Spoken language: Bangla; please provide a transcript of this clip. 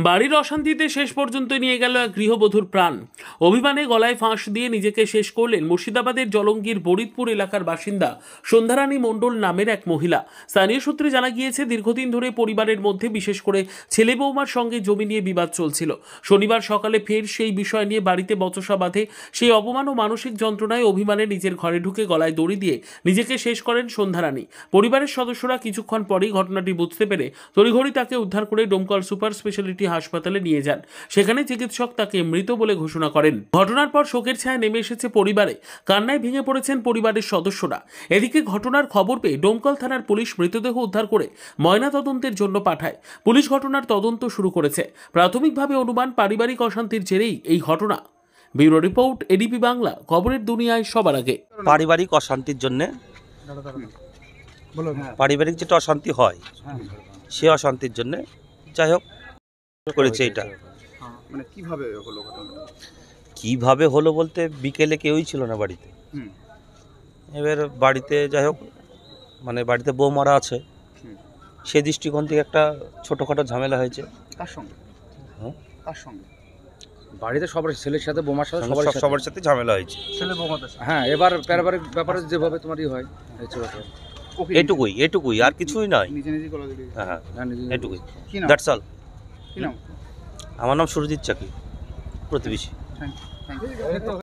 বাড়ির অশান্তিতে শেষ পর্যন্ত নিয়ে গেল এক গৃহবধূর প্রাণ। অভিমানে গলায় ফাঁস দিয়ে নিজেকে শেষ করলেন মুর্শিদাবাদের জলঙ্গির বরিদপুর এলাকার বাসিন্দা সন্ধ্যারানী মণ্ডল নামের এক মহিলা। স্থানীয় সূত্রে জানা গিয়েছে, দীর্ঘদিন ধরে পরিবারের মধ্যে বিশেষ করে ছেলে বৌমার সঙ্গে জমি নিয়ে বিবাদ চলছিল। শনিবার সকালে ফের সেই বিষয় নিয়ে বাড়িতে বচসা বাঁধে। সেই অপমান ও মানসিক যন্ত্রণায় অভিমানে নিজের ঘরে ঢুকে গলায় দড়ি দিয়ে নিজেকে শেষ করেন সন্ধ্যারানী। পরিবারের সদস্যরা কিছুক্ষণ পরেই ঘটনাটি বুঝতে পেরে তড়িঘড়ি তাকে উদ্ধার করে ডোমকল সুপার স্পেশালিটি হাসপাতালে নিয়ে যান। সেখানে চিকিৎসক তাকে মৃত বলে ঘোষণা করেন। ঘটনার পর শোকের ছায়া নেমে এসেছে পরিবারে। কান্নায় ভেঙে পড়েছেন পরিবারের সদস্যরা। এদিকে ঘটনার খবর পেয়ে ডোমকল থানার পুলিশ মৃতদেহ উদ্ধার করে ময়নাতদন্তের জন্য পাঠায়। পুলিশ ঘটনার তদন্ত শুরু করেছে। প্রাথমিকভাবে অনুমান পারিবারিক অশান্তির জেরেই এই ঘটনা। ব্যুরো রিপোর্ট, এডিপি বাংলা, খবরের দুনিয়ায় সবার আগে। পারিবারিক অশান্তির জন্য, পারিবারিক যেটা অশান্তি হয় সে অশান্তির জন্য যাই হোক করেছে। এটা মানে কিভাবে হলো ঘটনা? কিভাবে হলো বলতে, বিকেলে কেউই ছিল না বাড়িতে। এবার বাড়িতে যাই হোক, মানে বাড়িতে বৌমারা আছে, সেই দৃষ্টিকোণ থেকে একটা ছোটোখাটো ঝামেলা হয়েছে। কার সঙ্গে? কার সঙ্গে? বাড়িতে সবার, ছেলের সাথে বৌমার সাথে সবার সাথে ঝামেলা হয়েছে। ছেলে বৌমাদের সাথে? হ্যাঁ, এবার পারিবারিক ব্যাপারে যেভাবে তোমারই হয় এটুকুই, আর কিছুই নয়। নিজে নিজে গলা দড়ি? হ্যাঁ, এটুকুই, কি নাম? That's all. কি নাম? আমার নাম সুরজিৎ চাকি, প্রতিবেশী। Thank you.